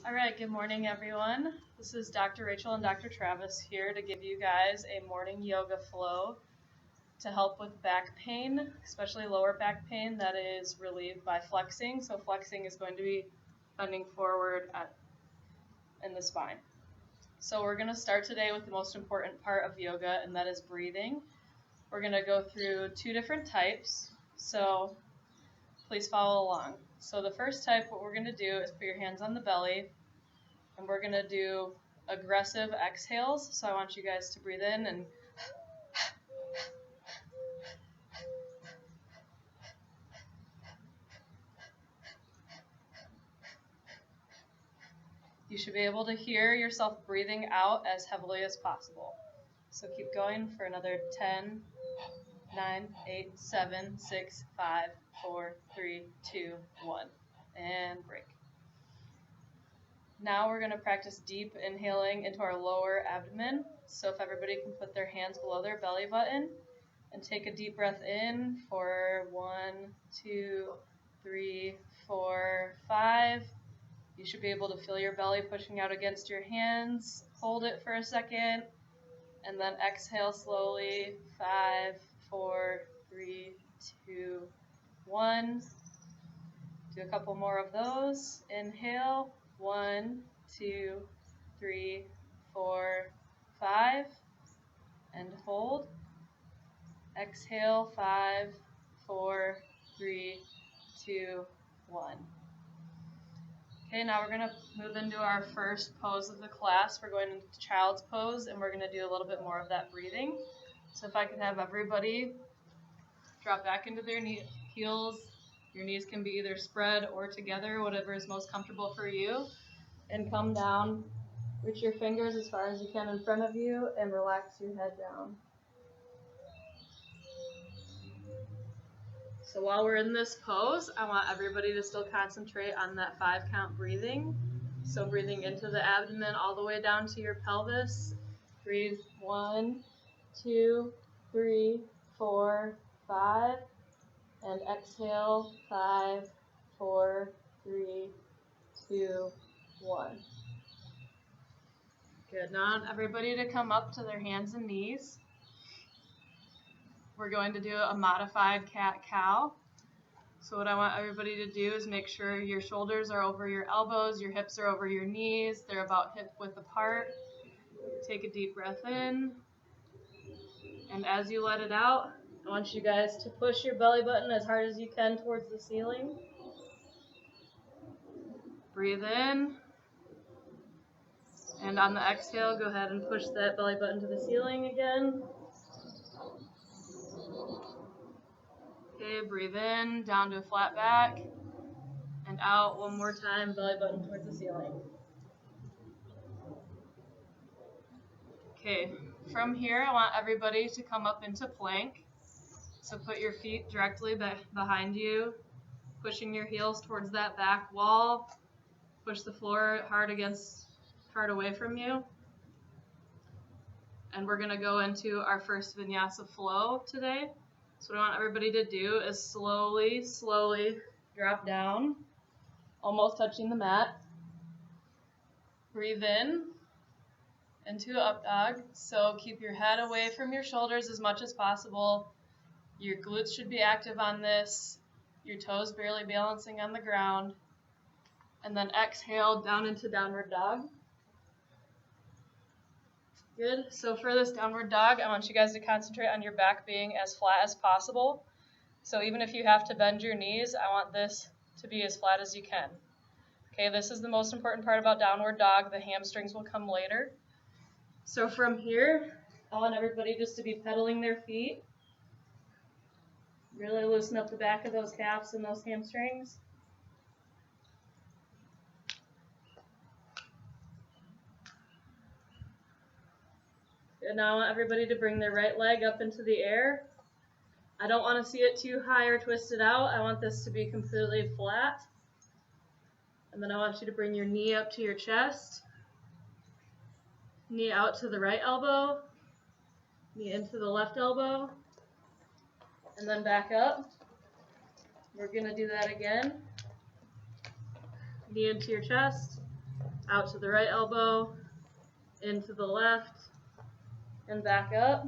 All right, good morning, everyone. This is Dr. Rachel and Dr. Travis here to give you guys a morning yoga flow to help with back pain, especially lower back pain that is relieved by flexing. So flexing is going to be bending forward in the spine. So we're going to start today with the most important part of yoga, and that is breathing. We're going to go through two different types, so please follow along. So the first type, what we're going to do is put your hands on the belly, and we're going to do aggressive exhales. So I want you guys to breathe in and you should be able to hear yourself breathing out as heavily as possible. So keep going for another 10, 9, 8, 7, 6, 5, 4, 3, 2, 1, and break. Now we're going to practice deep inhaling into our lower abdomen. So if everybody can put their hands below their belly button and take a deep breath in for 1, 2, 3, 4, 5. You should be able to feel your belly pushing out against your hands. Hold it for a second, and then exhale slowly. 5, 4, 3, 2, 1. Do a couple more of those. Inhale. 1, 2, 3, 4, 5. And hold. Exhale. 5, 4, 3, 2, 1. Okay, now we're going to move into our first pose of the class. We're going into child's pose, and we're going to do a little bit more of that breathing. So if I can have everybody drop back into their heels. Your knees can be either spread or together, whatever is most comfortable for you. And come down. Reach your fingers as far as you can in front of you, and relax your head down. So while we're in this pose, I want everybody to still concentrate on that 5-count breathing. So breathing into the abdomen all the way down to your pelvis. Breathe 1, 2, 3, 4, 5. And exhale 5, 4, 3, 2, 1. Good. Now I want everybody to come up to their hands and knees. We're going to do a modified cat-cow. So what I want everybody to do is make sure your shoulders are over your elbows, your hips are over your knees, they're about hip width apart. Take a deep breath in. And as you let it out, I want you guys to push your belly button as hard as you can towards the ceiling. Breathe in. And on the exhale, go ahead and push that belly button to the ceiling again. Okay, breathe in, down to a flat back. And out one more time, belly button towards the ceiling. Okay, from here, I want everybody to come up into plank. So put your feet directly behind you, pushing your heels towards that back wall. Push the floor hard away from you. And we're going to go into our first vinyasa flow today. So what I want everybody to do is slowly drop down, almost touching the mat. Breathe in into up dog. So keep your head away from your shoulders as much as possible. Your glutes should be active on this. Your toes barely balancing on the ground. And then exhale down into downward dog. Good. So for this downward dog, I want you guys to concentrate on your back being as flat as possible. So even if you have to bend your knees, I want this to be as flat as you can. Okay, this is the most important part about downward dog. The hamstrings will come later. So from here, I want everybody just to be pedaling their feet. Really loosen up the back of those calves and those hamstrings. And now I want everybody to bring their right leg up into the air. I don't want to see it too high or twisted out. I want this to be completely flat. And then I want you to bring your knee up to your chest. Knee out to the right elbow. Knee into the left elbow. And then back up. We're going to do that again. Knee into your chest. out to the right elbow, into the left, and back up.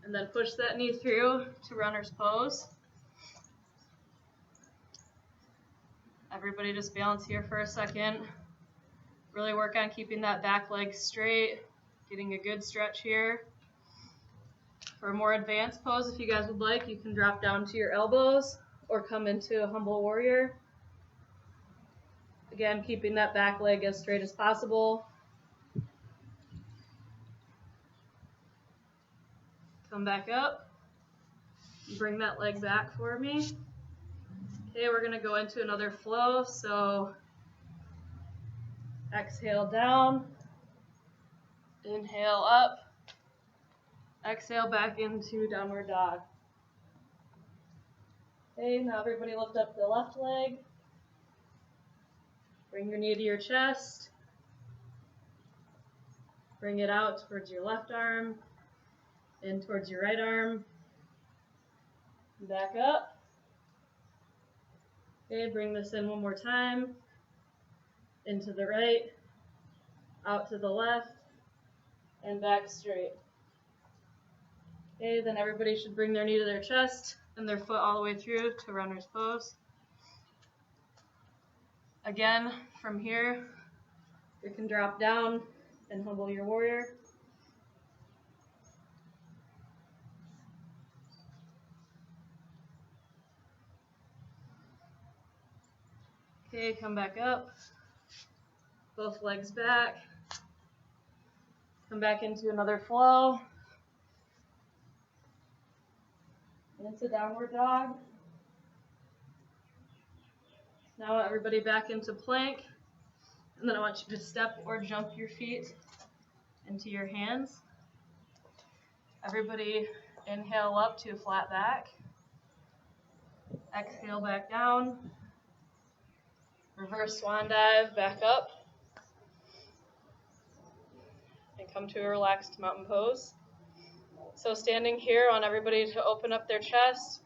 And then push that knee through to runner's pose. Everybody just balance here for a second. Really work on keeping that back leg straight, getting a good stretch here. For a more advanced pose, if you guys would like, you can drop down to your elbows or come into a humble warrior. Again, keeping that back leg as straight as possible. Come back up. Bring that leg back for me. Okay, we're going to go into another flow. So exhale down, inhale up, exhale back into downward dog. Okay, now everybody lift up the left leg. Bring your knee to your chest. Bring it out towards your left arm and towards your right arm. Back up. Okay, bring this in one more time. Into the right, out to the left, and back straight. Okay, then everybody should bring their knee to their chest and their foot all the way through to runner's pose. Again, from here, you can drop down and humble your warrior. Okay, come back up. Both legs back. Come back into another flow. Into downward dog. Now everybody back into plank. And then I want you to step or jump your feet into your hands. Everybody inhale up to a flat back. Exhale back down. Reverse swan dive back up. And come to a relaxed mountain pose. So standing here, I want everybody to open up their chest.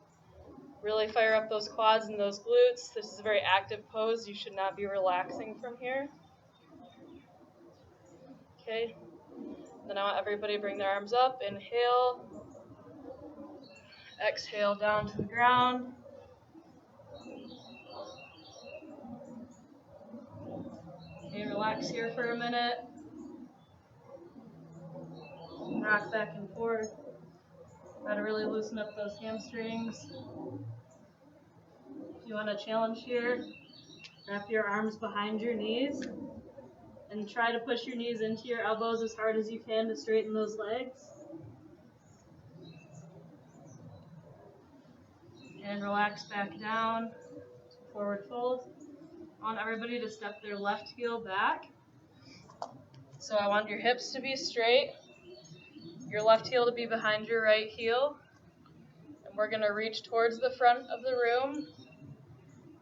Really fire up those quads and those glutes. This is a very active pose. You should not be relaxing from here. Okay. Then I want everybody to bring their arms up. Inhale. Exhale down to the ground. Okay, relax here for a minute. Rock back and forth. Try to really loosen up those hamstrings. If you want a challenge here, wrap your arms behind your knees and try to push your knees into your elbows as hard as you can to straighten those legs. And relax back down, forward fold. I want everybody to step their left heel back. So I want your hips to be straight, your left heel to be behind your right heel. And we're going to reach towards the front of the room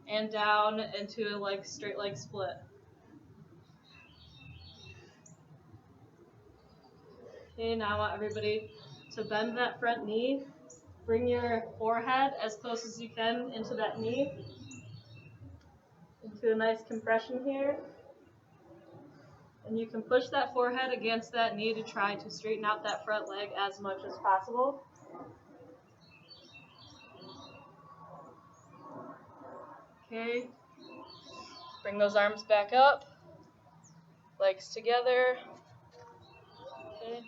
and down into a straight leg split. Okay, now I want everybody to bend that front knee. Bring your forehead as close as you can into that knee. Into a nice compression here. And you can push that forehead against that knee to try to straighten out that front leg as much as possible. Okay. Bring those arms back up. Legs together. Okay.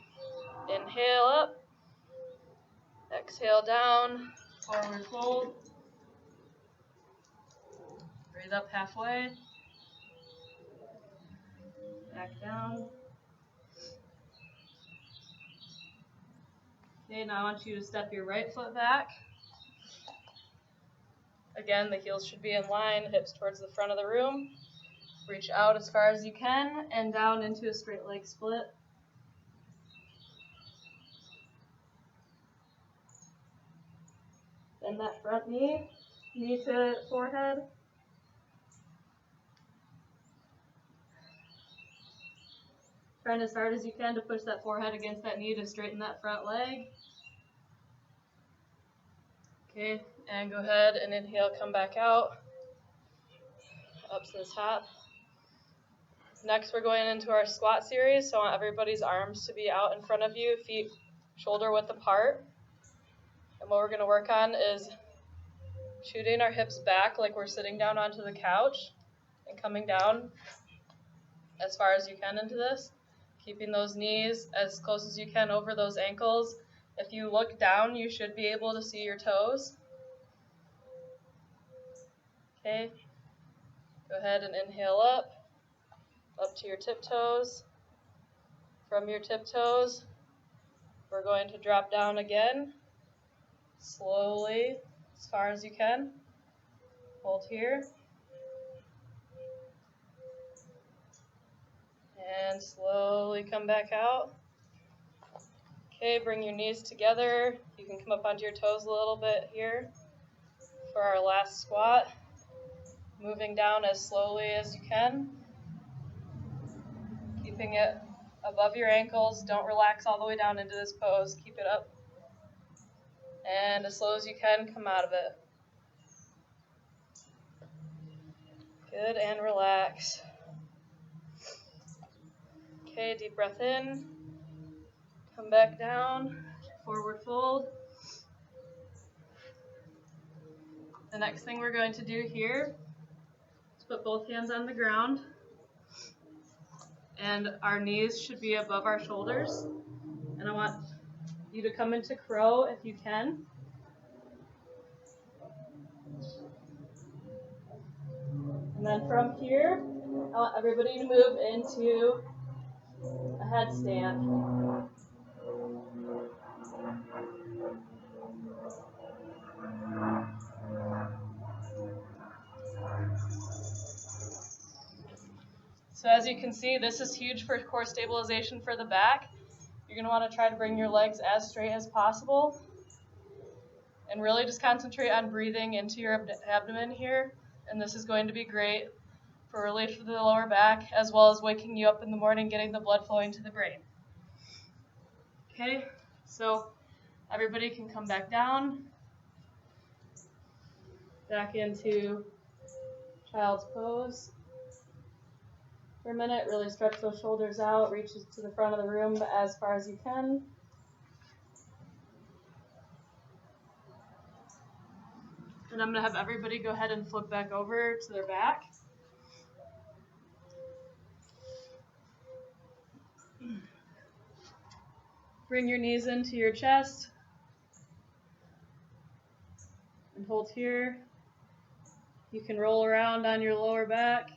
Inhale up. Exhale down. Forward fold. Breathe up halfway. Back down. Okay, now I want you to step your right foot back. Again, the heels should be in line, hips towards the front of the room. Reach out as far as you can and down into a straight leg split. Bend that front knee, knee to forehead. Trying as hard as you can to push that forehead against that knee to straighten that front leg. Okay, and go ahead and inhale, come back out. Up to the top. Next, we're going into our squat series, so I want everybody's arms to be out in front of you, feet shoulder width apart. And what we're going to work on is shooting our hips back like we're sitting down onto the couch and coming down as far as you can into this. Keeping those knees as close as you can over those ankles. If you look down, you should be able to see your toes. Okay, go ahead and inhale up to your tiptoes. From your tiptoes, we're going to drop down again, slowly, as far as you can. Hold here. And slowly come back out. Okay, bring your knees together. You can come up onto your toes a little bit here for our last squat. Moving down as slowly as you can. Keeping it above your ankles. Don't relax all the way down into this pose. Keep it up. And as slow as you can, come out of it. Good, and relax. Okay, deep breath in. Come back down. Forward fold. The next thing we're going to do here is put both hands on the ground. And our knees should be above our shoulders. And I want you to come into crow if you can. And then from here, I want everybody to move into a headstand. So as you can see, this is huge for core stabilization for the back. You're going to want to try to bring your legs as straight as possible. And really just concentrate on breathing into your abdomen here. And this is going to be great for relief of the lower back, as well as waking you up in the morning, getting the blood flowing to the brain. Okay, so everybody can come back down, back into child's pose. For a minute, really stretch those shoulders out, reach to the front of the room as far as you can. And I'm going to have everybody go ahead and flip back over to their back. Bring your knees into your chest. And hold here. You can roll around on your lower back.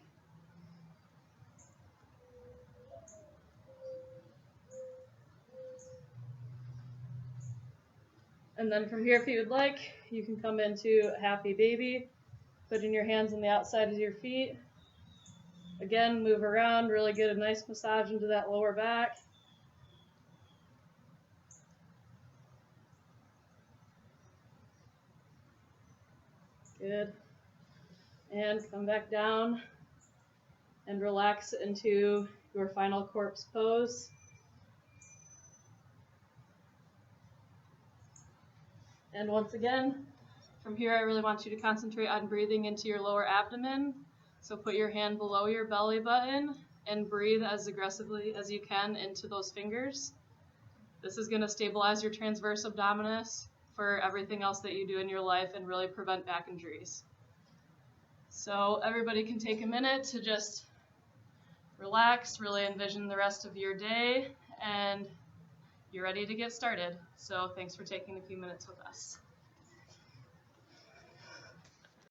And then from here, if you would like, you can come into a happy baby, putting your hands on the outside of your feet. Again, move around, really get a nice massage into that lower back. Good. And come back down and relax into your final corpse pose. And once again, from here, I really want you to concentrate on breathing into your lower abdomen. So put your hand below your belly button and breathe as aggressively as you can into those fingers. This is going to stabilize your transverse abdominis for everything else that you do in your life and really prevent back injuries. So everybody can take a minute to just relax, really envision the rest of your day, and you're ready to get started. So thanks for taking a few minutes with us.